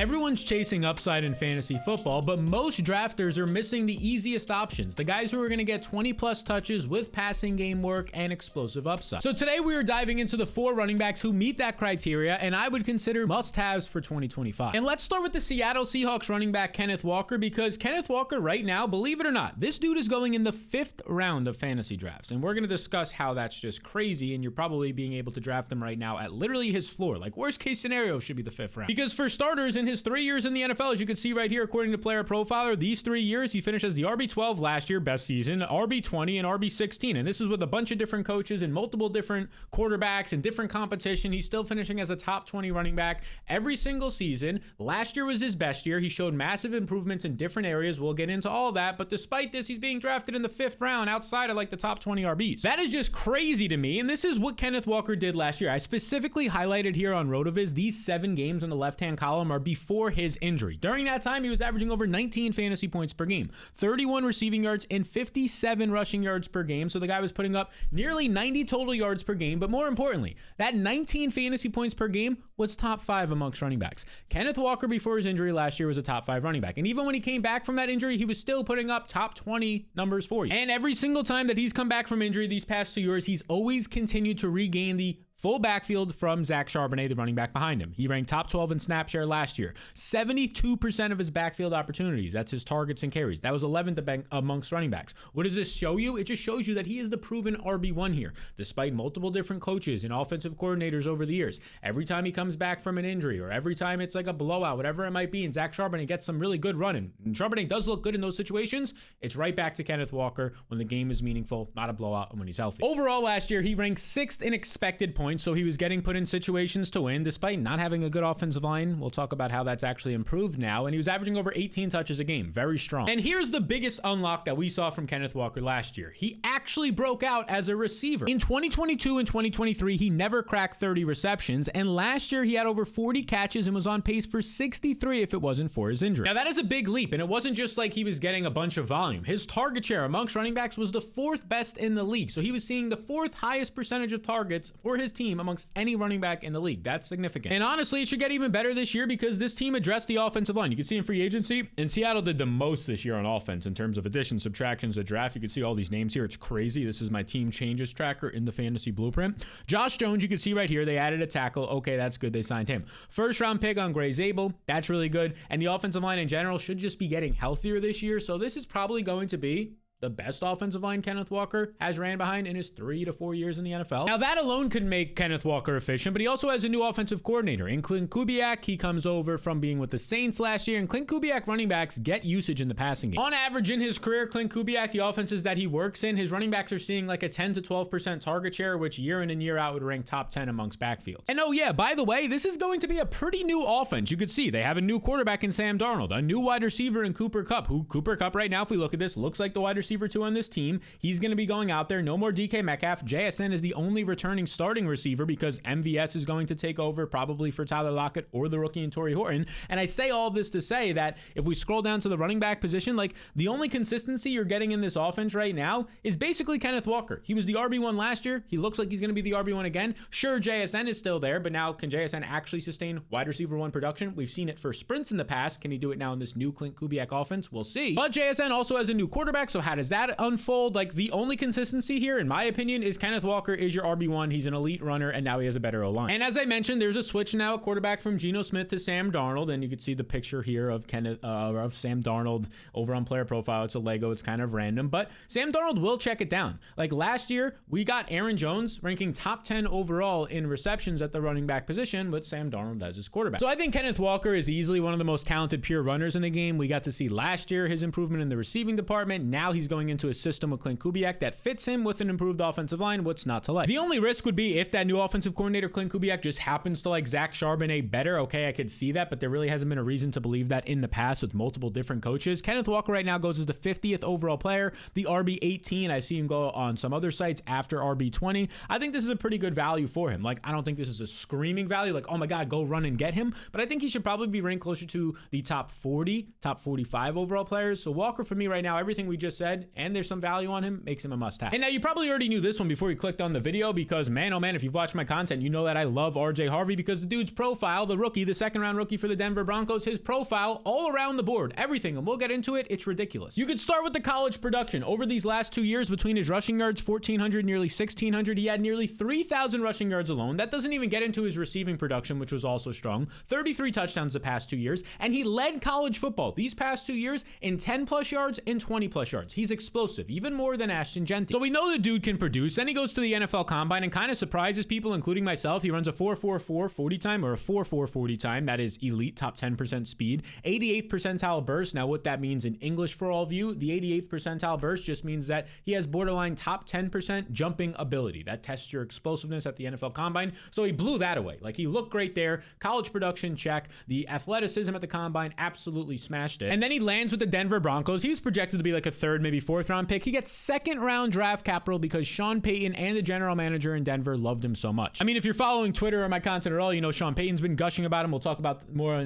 Everyone's chasing upside in fantasy football, but most drafters are missing the easiest options, the guys who are going to get 20 plus touches with passing game work and explosive upside. So today we are diving into the 4 running backs who meet that criteria and I would consider must-haves for 2025. And let's start with the Seattle Seahawks running back Kenneth Walker, because Kenneth Walker right now, believe it or not, this dude is going in the 5th round of fantasy drafts, and we're going to discuss how that's just crazy, and you're probably being able to draft him right now at literally his floor. Like, worst case scenario should be the 5th round. Because for starters, in his 3 years in the NFL, as you can see right here, according to Player Profiler, these 3 years, he finished as the RB12 last year, best season, RB20, and RB16. And this is with a bunch of different coaches and multiple different quarterbacks and different competition. He's still finishing as a top 20 running back every single season. Last year was his best year. He showed massive improvements in different areas. We'll get into all that. But despite this, he's being drafted in the 5th round outside of like the top 20 RBs. That is just crazy to me. And this is what Kenneth Walker did last year. I specifically highlighted here on RotoViz, these 7 games on the left-hand column are before his injury. During that time, he was averaging over 19 fantasy points per game, 31 receiving yards, and 57 rushing yards per game. So the guy was putting up nearly 90 total yards per game. But more importantly, that 19 fantasy points per game was top 5 amongst running backs. Kenneth Walker before his injury last year was a top 5 running back. And even when he came back from that injury, he was still putting up top 20 numbers for you. And every single time that he's come back from injury these past 2 years, he's always continued to regain the full backfield from Zach Charbonnet, the running back behind him. He ranked top 12 in snap share last year. 72% of his backfield opportunities, that's his targets and carries. That was 11th amongst running backs. What does this show you? It just shows you that he is the proven RB1 here, despite multiple different coaches and offensive coordinators over the years. Every time he comes back from an injury or every time it's like a blowout, whatever it might be, and Zach Charbonnet gets some really good running, and Charbonnet does look good in those situations, it's right back to Kenneth Walker when the game is meaningful, not a blowout, and when he's healthy. Overall, last year, he ranked 6th in expected points, so he was getting put in situations to win despite not having a good offensive line. We'll talk about how that's actually improved now, and he was averaging over 18 touches a game. Very strong. And here's the biggest unlock that we saw from Kenneth Walker last year. He actually broke out as a receiver. In 2022 and 2023, he never cracked 30 receptions, and last year he had over 40 catches and was on pace for 63 if it wasn't for his injury. Now that is a big leap, and it wasn't just like he was getting a bunch of volume. His target share amongst running backs was the 4th best in the league, so he was seeing the 4th highest percentage of targets for his team amongst any running back in the league. That's significant. And honestly, it should get even better this year because this team addressed the offensive line. You can see in free agency, and Seattle did the most this year on offense in terms of additions, subtractions, the draft. You can see all these names here. It's crazy. This is my team changes tracker in the fantasy blueprint. Josh Jones, you can see right here, they added a tackle. Okay, that's good. They signed him. 1st round pick on Gray Zabel. That's really good. And the offensive line in general should just be getting healthier this year. So this is probably going to be the best offensive line Kenneth Walker has ran behind in his 3 to 4 years in the NFL. Now that alone could make Kenneth Walker efficient, but he also has a new offensive coordinator in Clint Kubiak. He comes over from being with the Saints last year, and Clint Kubiak running backs get usage in the passing game. On average in his career, Clint Kubiak, the offenses that he works in, his running backs are seeing like a 10 to 12% target share, which year in and year out would rank top 10 amongst backfields. And oh yeah, by the way, this is going to be a pretty new offense. You could see they have a new quarterback in Sam Darnold, a new wide receiver in Cooper Kupp, who Cooper Kupp right now, if we look at this, looks like the wide receiver 2 on this team. He's going to be going out there. No more DK Metcalf. JSN is the only returning starting receiver because MVS is going to take over probably for Tyler Lockett or the rookie in Torrey Horton. And I say all this to say that if we scroll down to the running back position, like the only consistency you're getting in this offense right now is basically Kenneth Walker. He was the RB1 last year. He looks like he's going to be the RB1 again. Sure, JSN is still there, but now can JSN actually sustain wide receiver 1 production? We've seen it for sprints in the past. Can he do it now in this new Clint Kubiak offense? We'll see. But JSN also has a new quarterback, so how does that unfold? Like the only consistency here, in my opinion, is Kenneth Walker is your RB1. He's an elite runner, and now he has a better O-line. And as I mentioned, there's a switch now at quarterback from Geno Smith to Sam Darnold, and you can see the picture here of Sam Darnold over on Player Profile. It's a Lego. It's kind of random, but Sam Darnold will check it down. Like last year, we got Aaron Jones ranking top 10 overall in receptions at the running back position with Sam Darnold as his quarterback. So I think Kenneth Walker is easily one of the most talented pure runners in the game. We got to see last year his improvement in the receiving department. Now he's going into a system with Clint Kubiak that fits him with an improved offensive line. What's not to like? The only risk would be if that new offensive coordinator Clint Kubiak just happens to like Zach Charbonnet better. Okay, I could see that, but there really hasn't been a reason to believe that in the past with multiple different coaches. Kenneth Walker right now goes as the 50th overall player, the RB18. I see him go on some other sites after RB20. I think this is a pretty good value for him. Like, I don't think this is a screaming value, like, oh my God, go run and get him. But I think he should probably be ranked closer to the top 40, top 45 overall players. So Walker, for me right now, everything we just said, said, and there's some value on him, makes him a must-have. And now you probably already knew this one before you clicked on the video because, man, oh man, if you've watched my content, you know that I love RJ Harvey because the dude's profile, the rookie, the second-round rookie for the Denver Broncos, his profile all around the board, everything, and we'll get into it, it's ridiculous. You could start with the college production. Over these last 2 years, between his rushing yards, 1,400, nearly 1,600, he had nearly 3,000 rushing yards alone. That doesn't even get into his receiving production, which was also strong. 33 touchdowns the past 2 years, and he led college football these past 2 years in 10-plus yards and 20-plus yards. He's explosive, even more than Ashton Jeanty. So we know the dude can produce. Then he goes to the NFL Combine and kind of surprises people, including myself. He runs a 4.44 40 time or a 4.4 40 time. That is elite, top 10% speed. 88th percentile burst. Now, what that means in English for all of you, the 88th percentile burst just means that he has borderline top 10% jumping ability. That tests your explosiveness at the NFL Combine. So he blew that away. Like, he looked great there. College production, check. The athleticism at the Combine, absolutely smashed it. And then he lands with the Denver Broncos. He was projected to be like a third, maybe fourth round pick. He gets second round draft capital because Sean Payton and the general manager in Denver loved him so much. I mean, if you're following Twitter or my content at all, you know Sean Payton's been gushing about him. We'll talk about more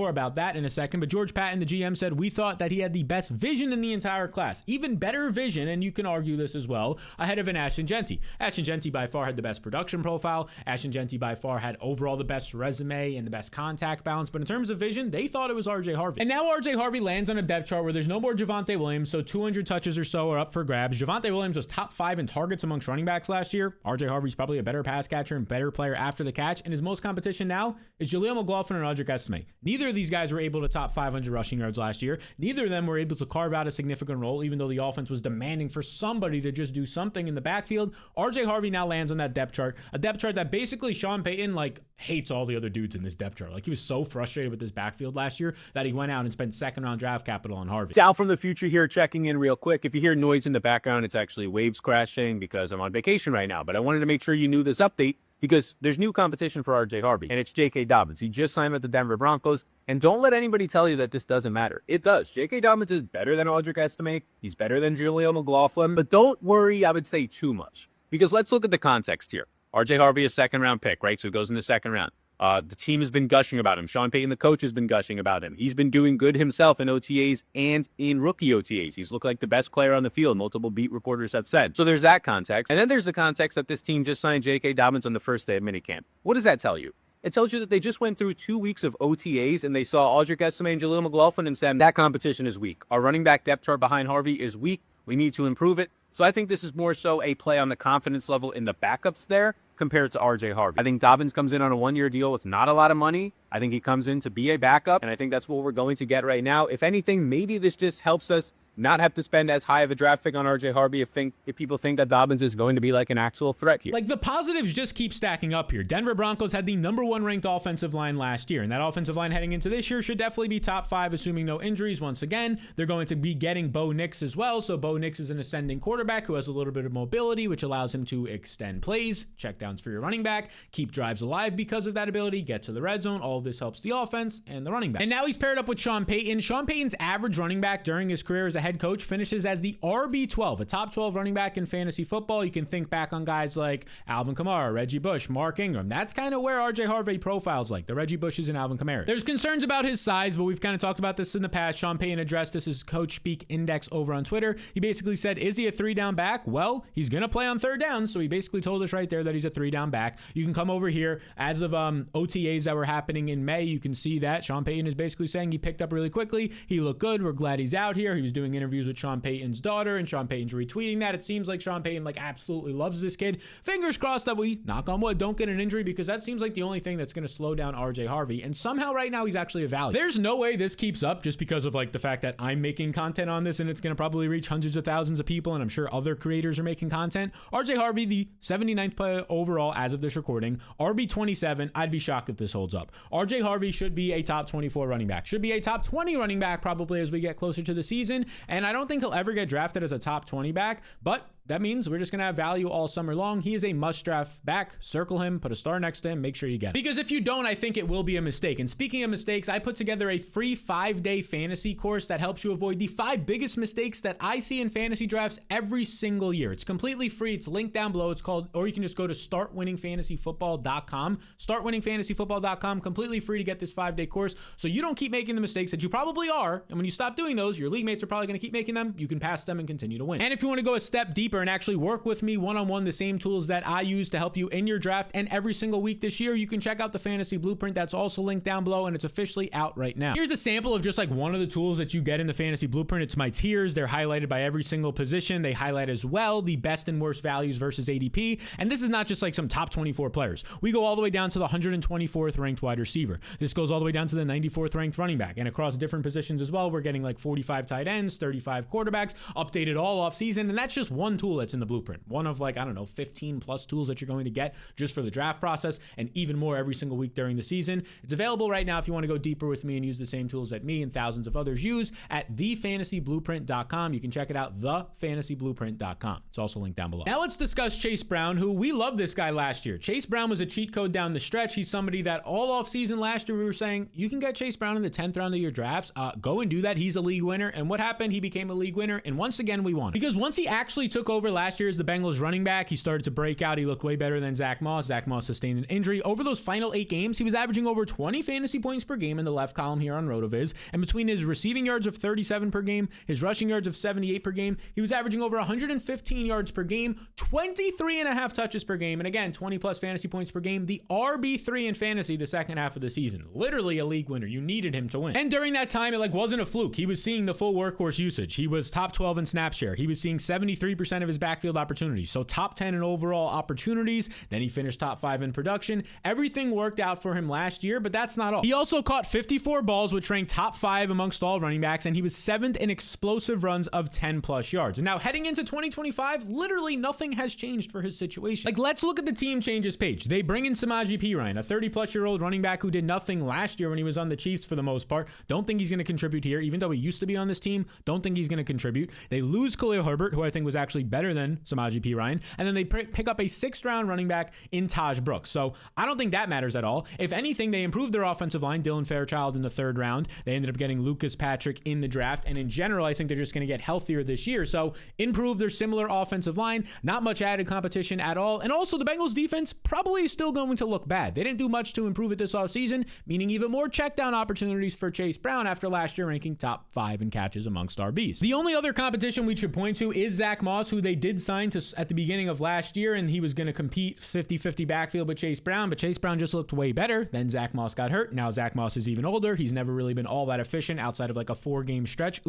about that in a second. But George Patton, the GM, said we thought that he had the best vision in the entire class, even better vision, and you can argue this as well, ahead of an Ashton Jeanty. Ashton Jeanty by far had the best production profile. Ashton Jeanty by far had overall the best resume and the best contact balance. But in terms of vision, they thought it was RJ Harvey. And now RJ Harvey lands on a depth chart where there's no more Javonte Williams, so 200 touches or so are up for grabs. Javonte Williams was top 5 in targets amongst running backs last year. RJ Harvey's probably a better pass catcher and better player after the catch, and his most competition now is Jaleel McLaughlin and Audric Estime. Neither of these guys were able to top 500 rushing yards last year. Neither of them were able to carve out a significant role, even though the offense was demanding for somebody to just do something in the backfield. RJ Harvey now lands on that depth chart, a depth chart that basically Sean Payton hates all the other dudes in this depth chart. Like, he was so frustrated with this backfield last year that he went out and spent second round draft capital on Harvey. Sal from the future here checking in real quick. If you hear noise in the background, it's actually waves crashing because I'm on vacation right now, but I wanted to make sure you knew this update because there's new competition for RJ Harvey, and it's J.K. Dobbins. He just signed with the Denver Broncos, and don't let anybody tell you that this doesn't matter. It does. J.K. Dobbins is better than Audric Estime. He's better than Jaleel McLaughlin, but don't worry, I would say, too much, because let's look at the context here. RJ Harvey is second-round pick, right? So he goes in the second round. The team has been gushing about him. Sean Payton, the coach, has been gushing about him. He's been doing good himself in OTAs and in rookie OTAs. He's looked like the best player on the field, multiple beat reporters have said. So there's that context. And then there's the context that this team just signed J.K. Dobbins on the first day of minicamp. What does that tell you? It tells you that they just went through 2 weeks of OTAs and they saw Audric Estime and Jaleel McLaughlin and said, that competition is weak. Our running back depth chart behind Harvey is weak. We need to improve it. So I think this is more so a play on the confidence level in the backups there compared to RJ Harvey. I think Dobbins comes in on a one-year deal with not a lot of money. I think he comes in to be a backup, and I think that's what we're going to get right now. If anything, maybe this just helps us not have to spend as high of a draft pick on RJ Harvey if people think that Dobbins is going to be like an actual threat here. Like, the positives just keep stacking up here. Denver Broncos had the #1 ranked offensive line last year, and that offensive line heading into this year should definitely be top 5, assuming no injuries. Once again, they're going to be getting Bo Nix as well, so Bo Nix is an ascending quarterback who has a little bit of mobility, which allows him to extend plays, checkdowns for your running back, keep drives alive because of that ability, get to the red zone. All of this helps the offense and the running back. And now he's paired up with Sean Payton. Sean Payton's average running back during his career as a head coach finishes as the RB12, a top 12 running back in fantasy football. You can think back on guys like Alvin Kamara, Reggie Bush, Mark Ingram. That's kind of where RJ Harvey profiles like, the Reggie Bushes and Alvin Kamara. There's concerns about his size, but we've kind of talked about this in the past. Sean Payton addressed this as Coach Speak Index over on Twitter. He basically said, is he a 3-down back? Well, he's going to play on third down, so he basically told us right there that he's a 3-down back. You can come over here. As of OTAs that were happening in May, you can see that Sean Payton is basically saying he picked up really quickly. He looked good. We're glad he's out here. He was doing interviews with Sean Payton's daughter, and Sean Payton's retweeting that. It seems like Sean Payton absolutely loves this kid. Fingers crossed that we, knock on wood, don't get an injury, because that seems like the only thing that's going to slow down RJ Harvey. And somehow right now he's actually a value. There's no way this keeps up just because of the fact that I'm making content on this and it's going to probably reach hundreds of thousands of people, and I'm sure other creators are making content. RJ Harvey, the 79th player overall as of this recording, RB27. I'd be shocked if this holds up. RJ Harvey should be a top 24 running back, should be a top 20 running back probably as we get closer to the season, and I don't think he'll ever get drafted as a top 20 back, but that means we're just going to have value all summer long. He is a must draft back. Circle him, put a star next to him, make sure you get it. Because if you don't, I think it will be a mistake. And speaking of mistakes, I put together a free 5-day fantasy course that helps you avoid the 5 biggest mistakes that I see in fantasy drafts every single year. It's completely free. It's linked down below. It's called, or you can just go to startwinningfantasyfootball.com. Startwinningfantasyfootball.com, completely free to get this 5-day course so you don't keep making the mistakes that you probably are. And when you stop doing those, your league mates are probably going to keep making them. You can pass them and continue to win. And if you want to go a step deeper and actually work with me one-on-one, the same tools that I use to help you in your draft and every single week this year, you can check out the Fantasy Blueprint. That's also linked down below, and it's officially out right now. Here's a sample of just like one of the tools that you get in the Fantasy Blueprint. It's my tiers. They're highlighted by every single position. They highlight as well the best and worst values versus ADP. And this is not just like some top 24 players. We go all the way down to the 124th ranked wide receiver. This goes all the way down to the 94th ranked running back. And across different positions as well, we're getting like 45 tight ends, 35 quarterbacks, updated all off season. And that's just one tool that's in the blueprint. One of like, I don't know, 15 plus tools that you're going to get just for the draft process, and even more every single week during the season. It's available right now if you want to go deeper with me and use the same tools that me and thousands of others use at thefantasyblueprint.com. You can check it out, thefantasyblueprint.com. It's also linked down below. Now let's discuss Chase Brown, who we loved this guy last year. Chase Brown was a cheat code down the stretch. He's somebody that all off season last year we were saying, you can get Chase Brown in the 10th round of your drafts. Go and do that. He's a league winner. And what happened? He became a league winner. And once again, we won. Because once he actually took over last year as the Bengals running back, he started to break out. He looked way better than Zach Moss. Zach Moss sustained an injury. Over those final 8 games, he was averaging over 20 fantasy points per game in the left column here on RotoViz. And between his receiving yards of 37 per game, his rushing yards of 78 per game, he was averaging over 115 yards per game, 23 and a half touches per game. And again, 20 plus fantasy points per game. The RB3 in fantasy the second half of the season. Literally a league winner. You needed him to win. And during that time, it like wasn't a fluke. He was seeing the full workhorse usage. He was top 12 in snap share. He was seeing 73% of his backfield opportunities. So top 10 in overall opportunities. Then he finished top 5 in production. Everything worked out for him last year, but that's not all. He also caught 54 balls, which ranked top 5 amongst all running backs, and he was 7th in explosive runs of 10 plus yards. And now heading into 2025, literally nothing has changed for his situation. Like, let's look at the team changes page. They bring in Samaje Perine, a 30-plus-year-old running back who did nothing last year when he was on the Chiefs for the most part. Don't think he's going to contribute here, even though he used to be on this team. Don't think he's going to contribute. They lose Khalil Herbert, who I think was actually better than Samaje Perine, and then they pick up a 6th-round running back in Taj Brooks. So I don't think that matters at all. If anything, they improved their offensive line. Dylan Fairchild in the 3rd round. They ended up getting Lucas Patrick in the draft, and in general, I think they're just going to get healthier this year. So improve their similar offensive line. Not much added competition at all. And also the Bengals defense probably is still going to look bad. They didn't do much to improve it this offseason, meaning even more check down opportunities for Chase Brown after last year ranking top 5 in catches amongst RBs. The only other competition we should point to is Zach Moss, who they did sign to at the beginning of last year, and he was going to compete 50-50 backfield with Chase Brown, but Chase Brown just looked way better. Then Zach Moss got hurt. Now Zach Moss is even older. He's never really been all that efficient outside of like a 4-game stretch.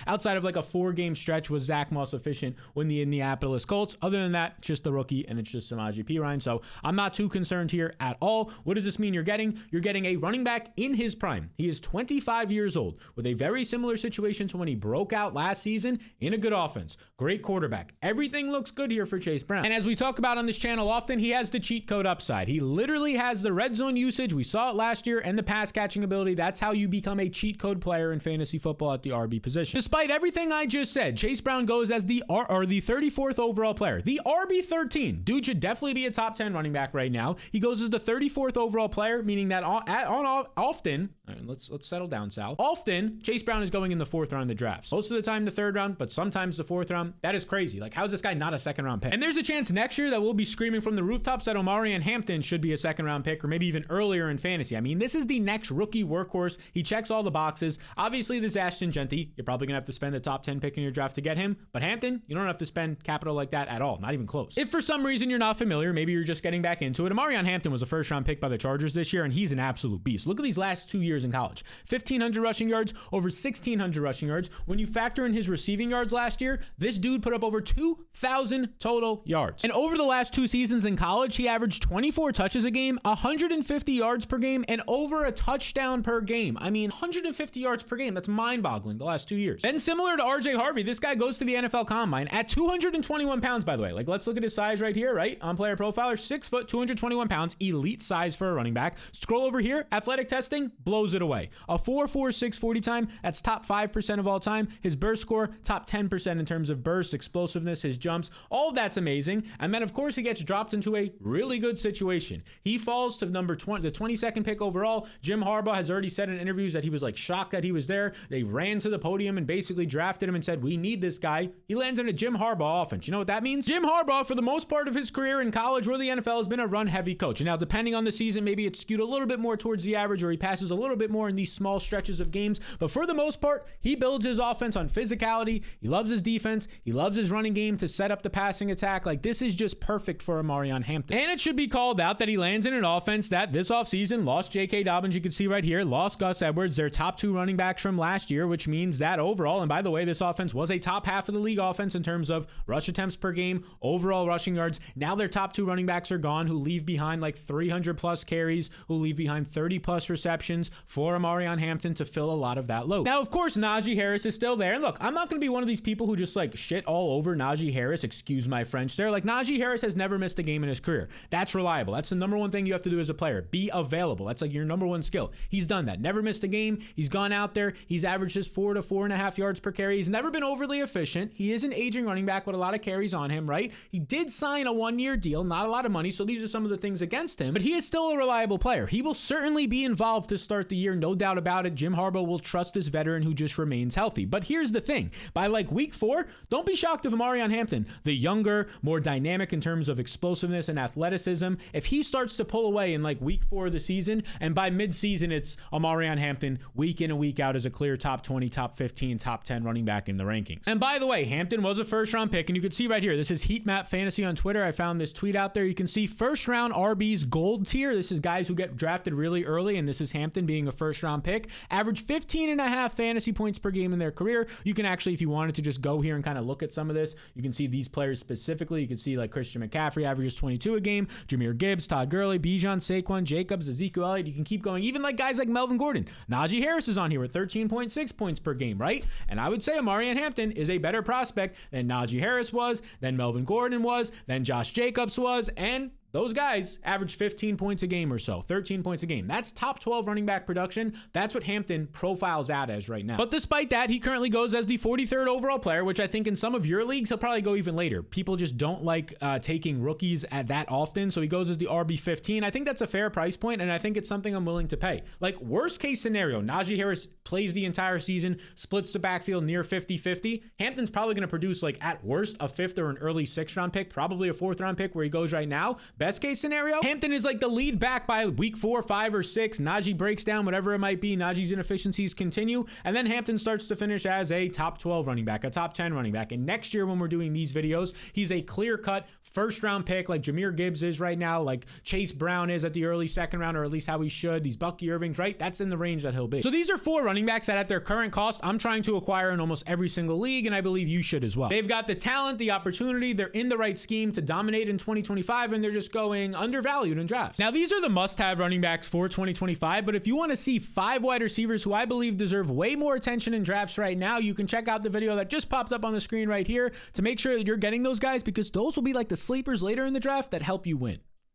Outside of like a 4-game stretch was Zach Moss efficient when the Indianapolis Colts. Other than that, just the rookie, and it's just Samaje Perine. So I'm not too concerned here at all. What does this mean you're getting? You're getting a running back in his prime. He is 25 years old with a very similar situation to when he broke out last season in a good offense. Great quarterback. Everything looks good here for Chase Brown. And as we talk about on this channel often, he has the cheat code upside. He literally has the red zone usage. We saw it last year, and the pass catching ability. That's how you become a cheat code player in fantasy football at the RB position. Despite everything I just said, Chase Brown goes as the 34th overall player. The RB13. Dude should definitely be a top 10 running back right now. He goes as the 34th overall player, meaning that often, let's settle down, Sal. Often, Chase Brown is going in the 4th round of the drafts. Most of the time the 3rd round, but sometimes the 4th round. That is crazy. Like, how's this guy not a 2nd round pick? And there's a chance next year that we'll be screaming from the rooftops that Omarion Hampton should be a 2nd round pick, or maybe even earlier in fantasy. I mean, this is the next rookie workhorse. He checks all the boxes. Obviously, there's Ashton Genty. You're probably gonna have to spend a top 10 pick in your draft to get him. But Hampton, you don't have to spend capital like that at all. Not even close. If for some reason you're not familiar, maybe you're just getting back into it. Omarion Hampton was a 1st round pick by the Chargers this year, and he's an absolute beast. Look at these last 2 years in college. 1,500 rushing yards, over 1,600 rushing yards. When you factor in his receiving yards last year, this dude put up over 2,000 total yards. And over the last 2 seasons in college, he averaged 24 touches a game, 150 yards per game, and over a touchdown per game. I mean, 150 yards per game. That's mind-boggling the last 2 years. And similar to RJ Harvey, this guy goes to the NFL Combine at 221 pounds, by the way. Like, let's look at his size right here, right? On Player Profiler, 6 foot, 221 pounds, elite size for a running back. Scroll over here, athletic testing, blows it away. A 4.46 40 time, that's top 5% of all time. His burst score, top 10% in terms of burst, explosiveness, explosiveness, his jumps, all of that's amazing. And then, of course, he gets dropped into a really good situation. He falls to number 20, the 22nd pick overall. Jim Harbaugh has already said in interviews that he was like shocked that he was there. They ran to the podium and basically drafted him and said, we need this guy. He lands in a Jim Harbaugh offense. You know what that means? Jim Harbaugh, for the most part of his career in college or the NFL, has been a run-heavy coach. And now, depending on the season, maybe it's skewed a little bit more towards the average, or he passes a little bit more in these small stretches of games. But for the most part, he builds his offense on physicality. He loves his defense. He loves his running game to set up the passing attack. Like, this is just perfect for Omarion Hampton. And it should be called out that he lands in an offense that this offseason lost J.K. Dobbins, you can see right here, lost Gus Edwards, their top two running backs from last year, which means that overall, and by the way, this offense was a top half of the league offense in terms of rush attempts per game, overall rushing yards. Now their top two running backs are gone, who leave behind like 300 plus carries, who leave behind 30 plus receptions for Omarion Hampton to fill a lot of that load. Now, of course, Najee Harris is still there. And look, I'm not going to be one of these people who just like shit all over Najee Harris, excuse my French there. Like, Najee Harris has never missed a game in his career. That's reliable. That's the number one thing you have to do as a player. Be available. That's like your number one skill. He's done that. Never missed a game. He's gone out there. He's averaged just 4 to 4.5 yards per carry. He's never been overly efficient. He is an aging running back with a lot of carries on him, right? He did sign a 1-year deal, not a lot of money. So these are some of the things against him, but he is still a reliable player. He will certainly be involved to start the year. No doubt about it. Jim Harbaugh will trust this veteran who just remains healthy. But here's the thing. By like week 4, don't be shocked if Omarion Hampton, the younger, more dynamic in terms of explosiveness and athleticism, if he starts to pull away in like week 4 of the season, and by mid-season, it's Omarion Hampton week in and week out as a clear top 20, top 15, top 10 running back in the rankings. And by the way, Hampton was a first-round pick, and you can see right here, this is Heat Map Fantasy on Twitter. I found this tweet out there. You can see first-round RBs gold tier. This is guys who get drafted really early, and this is Hampton being a first-round pick. Average 15.5 fantasy points per game in their career. You can actually, if you wanted to just go here and kind of look at some of this, you can see these players specifically. You can see like Christian McCaffrey averages 22 a game, Jahmyr Gibbs, Todd Gurley, Bijan, Saquon, Jacobs, Ezekiel Elliott. You can keep going. Even like guys like Melvin Gordon. Najee Harris is on here with 13.6 points per game, right? And I would say Omarion Hampton is a better prospect than Najee Harris was, than Melvin Gordon was, than Josh Jacobs was, and those guys average 15 points a game or so, 13 points a game. That's top 12 running back production. That's what Hampton profiles out as right now. But despite that, he currently goes as the 43rd overall player, which I think in some of your leagues, he'll probably go even later. People just don't like taking rookies at that often. So he goes as the RB 15. I think that's a fair price point, and I think it's something I'm willing to pay. Like, worst case scenario, Najee Harris plays the entire season, splits the backfield near 50-50. Hampton's probably going to produce, like, at worst, a 5th or an early 6th round pick, probably a 4th round pick where he goes right now. Best case scenario, Hampton is like the lead back by week 4, 5, or 6. Najee breaks down, whatever it might be. Najee's inefficiencies continue. And then Hampton starts to finish as a top 12 running back, a top 10 running back. And next year when we're doing these videos, he's a clear-cut first-round pick like Jahmyr Gibbs is right now, like Chase Brown is at the early 2nd round, or at least how he should. These Bucky Irvings, right? That's in the range that he'll be. So these are 4 running backs that at their current cost, I'm trying to acquire in almost every single league, and I believe you should as well. They've got the talent, the opportunity, they're in the right scheme to dominate in 2025, and they're just going undervalued in drafts. Now, these are the must-have running backs for 2025, but if you want to see 5 wide receivers who I believe deserve way more attention in drafts right now, you can check out the video that just popped up on the screen right here to make sure that you're getting those guys, because those will be like the sleepers later in the draft that help you win.